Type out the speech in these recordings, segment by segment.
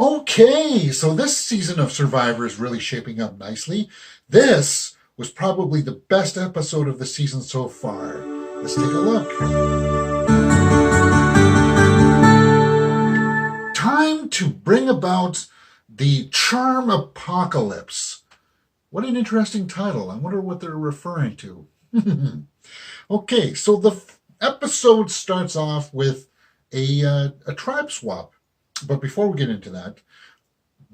Okay, so this season of Survivor is really shaping up nicely. This was probably the best episode of the season so far. Let's take a look. Time to bring about the Charm Apocalypse. What an interesting title. I wonder what they're referring to. Okay, so the episode starts off with a tribe swap. But before we get into that,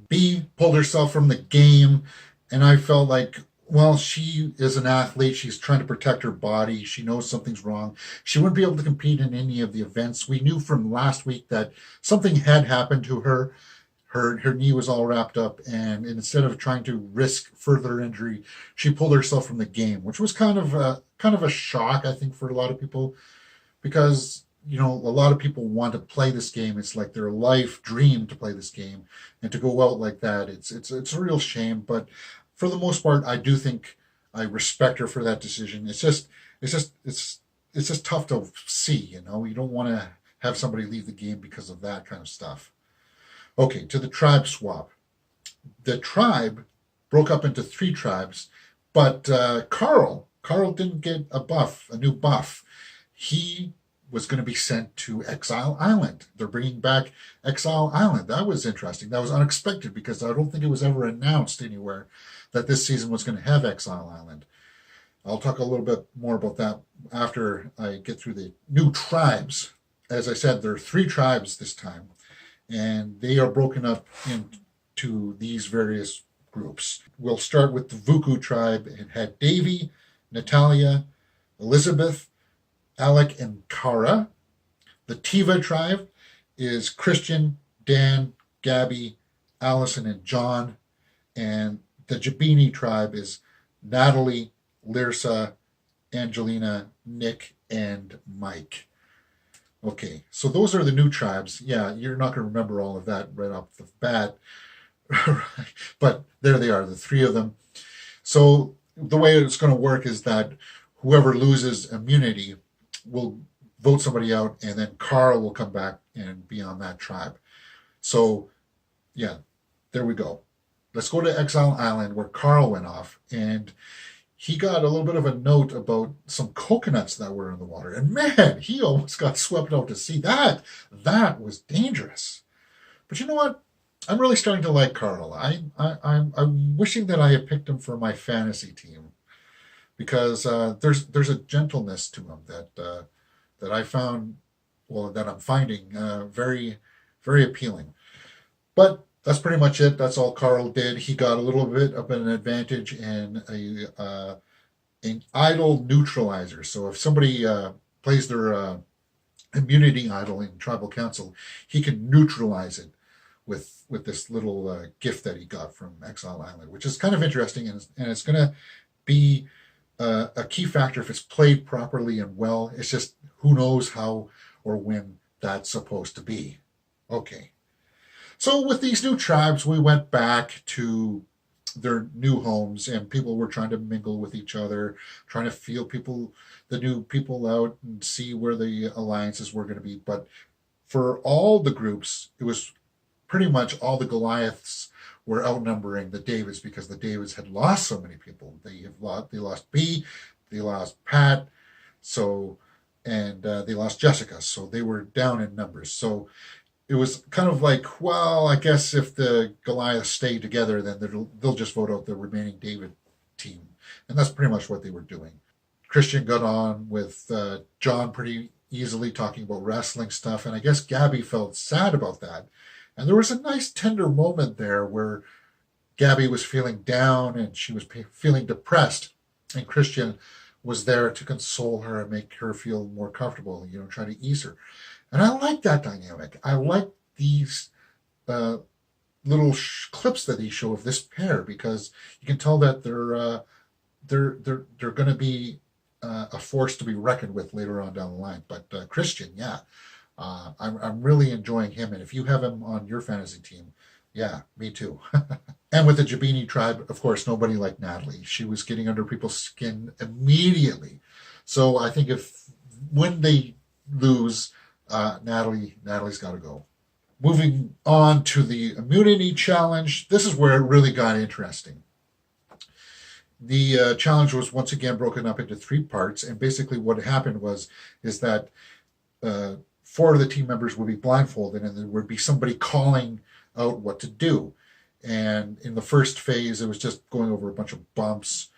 B pulled herself from the game, and I felt like, well, she is an athlete. She's trying to protect her body. She knows something's wrong. She wouldn't be able to compete in any of the events. We knew from last week that something had happened to her. Her knee was all wrapped up, and instead of trying to risk further injury, she pulled herself from the game, which was kind of a shock, I think, for a lot of people, because a lot of people want to play this game. It's like their life dream to play this game, and to go out like that, it's a real shame. But for the most part, I do think I respect her for that decision. It's just tough to see. You don't want to have somebody leave the game because of that kind of stuff. Okay, to the tribe swap. The tribe broke up into three tribes, but Carl didn't get a new buff. He was going to be sent to Exile Island. They're bringing back Exile Island. That was interesting. That was unexpected because I don't think it was ever announced anywhere that this season was going to have Exile Island. I'll talk a little bit more about that after I get through the new tribes. As I said, there are three tribes this time, and they are broken up into these various groups. We'll start with the Vuku tribe. It had Davy, Natalia, Elizabeth, Alec, and Kara. The Tiva tribe is Christian, Dan, Gabby, Allison, and John. And the Jabini tribe is Natalie, Lyrsa, Angelina, Nick, and Mike. Okay, so those are the new tribes. Yeah, you're not going to remember all of that right off the bat. But there they are, the three of them. So the way it's going to work is that whoever loses immunity will vote somebody out, and then Carl will come back and be on that tribe. So, yeah, there we go. Let's go to Exile Island where Carl went off, and he got a little bit of a note about some coconuts that were in the water. And man, he almost got swept out to sea. That was dangerous. But you know what? I'm really starting to like Carl. I'm wishing that I had picked him for my fantasy team, because there's a gentleness to him that I found, well, that I'm finding very, very appealing. But that's pretty much it. That's all Carl did. He got a little bit of an advantage in an idol neutralizer. So if somebody plays their immunity idol in tribal council, he can neutralize it with this little gift that he got from Exile Island, which is kind of interesting, and it's going to be a key factor if it's played properly and well. It's just who knows how or when that's supposed to be. Okay. So with these new tribes, we went back to their new homes, and people were trying to mingle with each other, trying to feel the new people out and see where the alliances were going to be. But for all the groups, it was pretty much all the Goliaths were outnumbering the Davids, because the Davids had lost so many people. They lost B, they lost Pat, and they lost Jessica, so they were down in numbers. So it was kind of like, well, I guess if the Goliaths stay together, then they'll just vote out the remaining David team, and that's pretty much what they were doing. Christian got on with John pretty easily, talking about wrestling stuff, and I guess Gabby felt sad about that. And there was a nice tender moment there where Gabby was feeling down and she was feeling depressed, and Christian was there to console her and make her feel more comfortable, try to ease her. And I like that dynamic. I like these little clips that he show of this pair, because you can tell that they're going to be a force to be reckoned with later on down the line. But Christian, yeah, I'm really enjoying him, and if you have him on your fantasy team, yeah, me too. And with the Jabini tribe, of course, nobody liked Natalie. She was getting under people's skin immediately. So I think when they lose, Natalie's got to go. moving on to the immunity challenge, this is where it really got interesting. The challenge was once again broken up into three parts, and basically what happened is that four of the team members would be blindfolded, and there would be somebody calling out what to do. And in the first phase, it was just going over a bunch of bumps,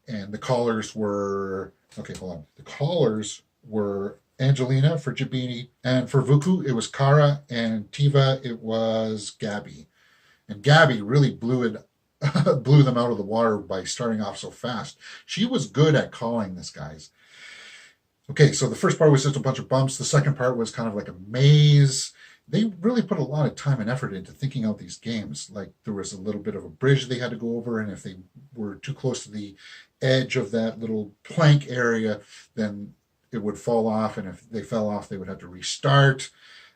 and the callers were The callers were Angelina for Jabini, and for Vuku it was Kara, and Tiva it was Gabby. And Gabby really blew them out of the water by starting off so fast. She was good at calling this, guys. Okay, so the first part was just a bunch of bumps. The second part was kind of like a maze. They really put a lot of time and effort into thinking out these games. Like there was a little bit of a bridge they had to go over, and if they were too close to the edge of that little plank area, then it would fall off, and if they fell off, they would have to restart.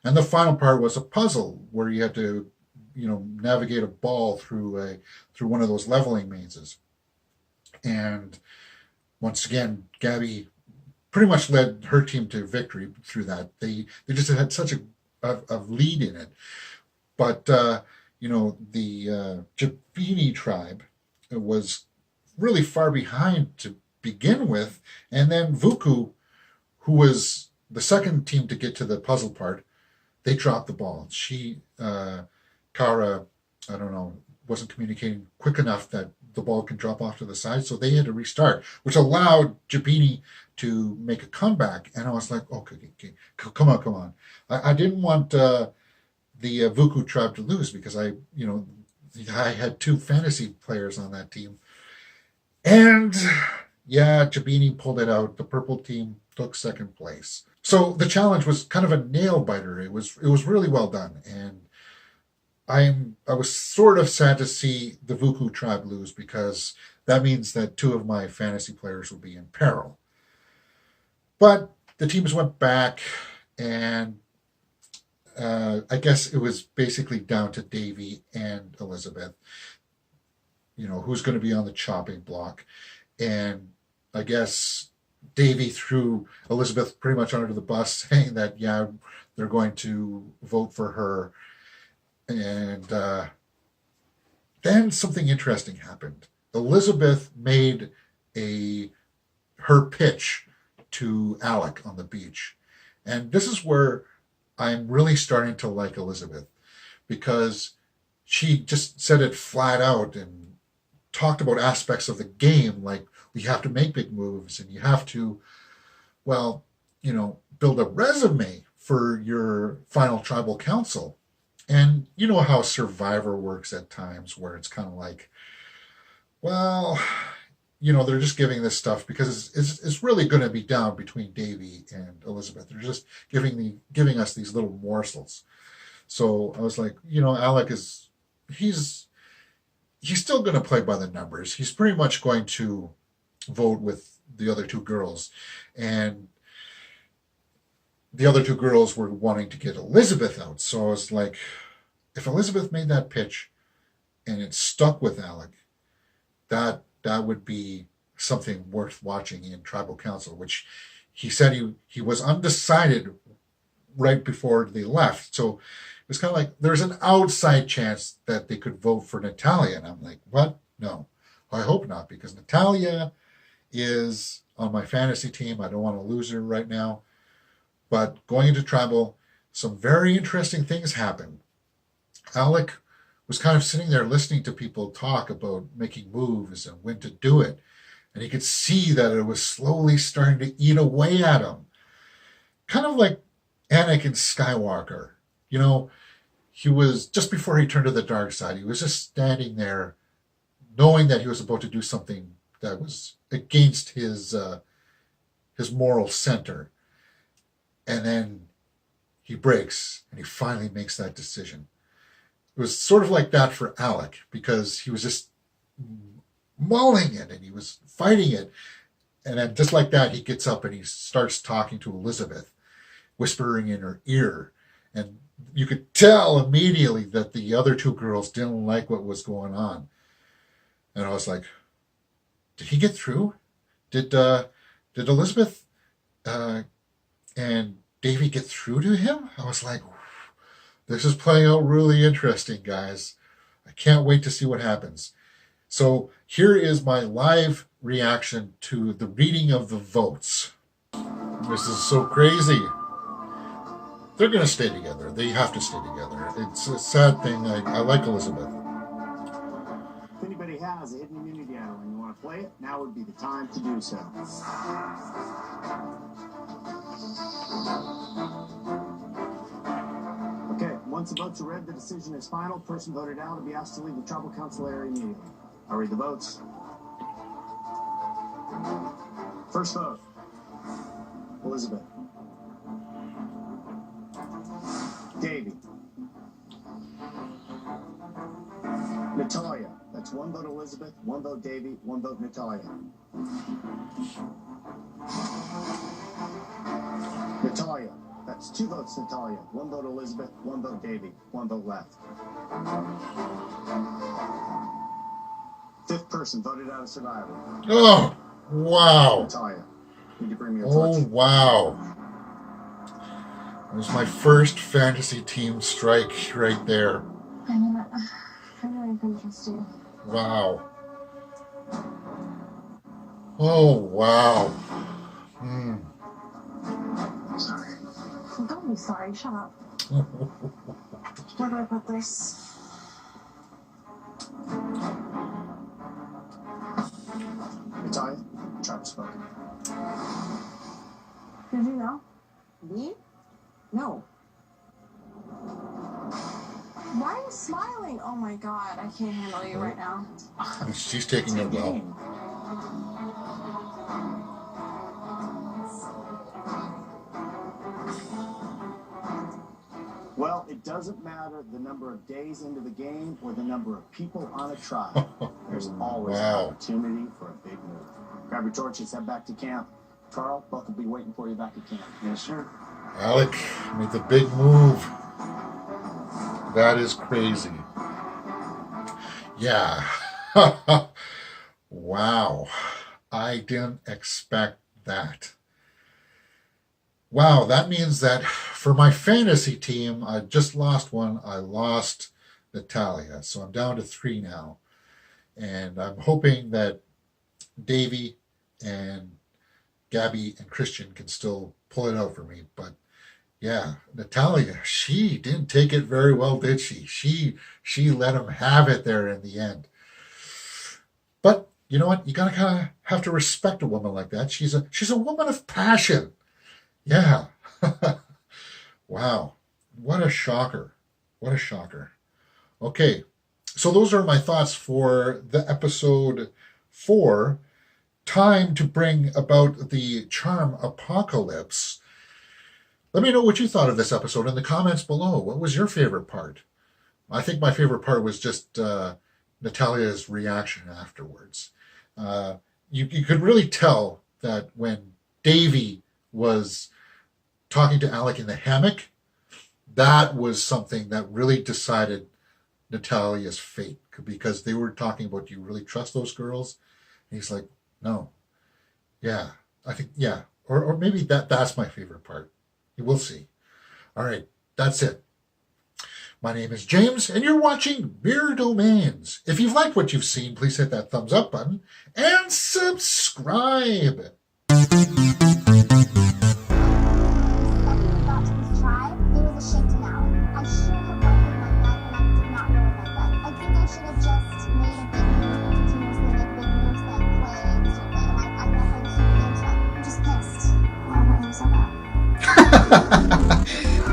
And the final part was a puzzle where you had to, navigate a ball through one of those leveling mazes. And once again, Gabby pretty much led her team to victory through that. They just had such a lead in it. But the Jabini tribe was really far behind to begin with, and then Vuku, who was the second team to get to the puzzle part, they dropped the ball. Kara, I don't know, wasn't communicating quick enough that the ball can drop off to the side, so they had to restart, which allowed Jabini to make a comeback. And I was like, okay, come on. I didn't want the Vuku tribe to lose because I had two fantasy players on that team. And yeah, Jabini pulled it out. The purple team took second place. So the challenge was kind of a nail biter. It was really well done, and I was sort of sad to see the Vuku tribe lose because that means that two of my fantasy players will be in peril. But the teams went back, and I guess it was basically down to Davy and Elizabeth, who's going to be on the chopping block. And I guess Davy threw Elizabeth pretty much under the bus, saying that, yeah, they're going to vote for her. And then something interesting happened. Elizabeth made her pitch to Alec on the beach. And this is where I'm really starting to like Elizabeth, because she just said it flat out and talked about aspects of the game, like you have to make big moves and you have to, build a resume for your final tribal council. And you know how Survivor works at times, where it's kind of like, they're just giving this stuff because it's really going to be down between Davy and Elizabeth. They're just giving us these little morsels. So I was like, Alec he's still going to play by the numbers. He's pretty much going to vote with the other two girls, and the other two girls were wanting to get Elizabeth out. So I was like, if Elizabeth made that pitch and it stuck with Alec, that would be something worth watching in Tribal Council, which he said he was undecided right before they left. So it was kind of like there's an outside chance that they could vote for Natalia. And I'm like, what? No, I hope not, because Natalia is on my fantasy team. I don't want to lose her right now. But going into Tribal, some very interesting things happened. Alec was kind of sitting there listening to people talk about making moves and when to do it. And he could see that it was slowly starting to eat away at him. Kind of like Anakin Skywalker. He was, just before he turned to the dark side, he was just standing there knowing that he was about to do something that was against his moral center. And then he breaks and he finally makes that decision. It was sort of like that for Alec, because he was just mauling it and he was fighting it. And then just like that, he gets up and he starts talking to Elizabeth, whispering in her ear. And you could tell immediately that the other two girls didn't like what was going on. And I was like, did he get through? Did Elizabeth and Davy get through to him? I was like, This is playing out really interesting, guys. I can't wait to see what happens. So here is my live reaction to the reading of the votes. This is so crazy. They're going to stay together. They have to stay together. It's a sad thing. I like Elizabeth. If anybody has a hidden immunity idol and you want to play it, now would be the time to do so. Okay, once the votes are read, the decision is final. Person voted out will be asked to leave the tribal council area immediately. I'll read the votes. First vote, Elizabeth. Davy. Natalia. That's one vote Elizabeth, one vote Davy, one vote Natalia. Natalia. That's two votes Natalia, one vote Elizabeth, one vote Davy, one vote left. Fifth person voted out of survival. Oh, wow. Natalia. Need to bring me a Oh, torch. wow. It was my first fantasy team strike right there. I know that. I really couldn't trust you. Wow. Oh, wow. Sorry. Don't be sorry. Shut up. Where do I put this? Natalia, tribe spoken. Did you know? Me? No. Why are you smiling? Oh my god, I can't handle you right now. She's taking it well. Well, it doesn't matter the number of days into the game or the number of people on a tribe. There's always an opportunity for a big move. Grab your torches, head back to camp. Carl, Buck will be waiting for you back at camp. Yes, sir. Alec made the big move. That is crazy. Yeah. Wow. I didn't expect that. Wow, that means that for my fantasy team, I just lost one. I lost Natalia. So I'm down to 3 now. And I'm hoping that Davy and Gabby and Christian can still pull it out for me. But yeah, Natalia, she didn't take it very well, did she? She let him have it there in the end. But you know what? You gotta kind of have to respect a woman like that. She's a woman of passion. Yeah. Wow. What a shocker. What a shocker. Okay. So those are my thoughts for the episode 4. Time to bring about the Charmpocalypse. Let me know what you thought of this episode in the comments below. What was your favorite part? I think my favorite part was just Natalia's reaction afterwards. You could really tell that when Davy was talking to Alec in the hammock, that was something that really decided Natalia's fate, because they were talking about, do you really trust those girls? And he's like, no. Yeah, I think, yeah. Or maybe that's my favorite part. We'll see. All right, that's it. My name is James, and you're watching Beer Domains. If you've liked what you've seen, please hit that thumbs up button and subscribe.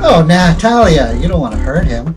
Oh, Natalia, you don't want to hurt him.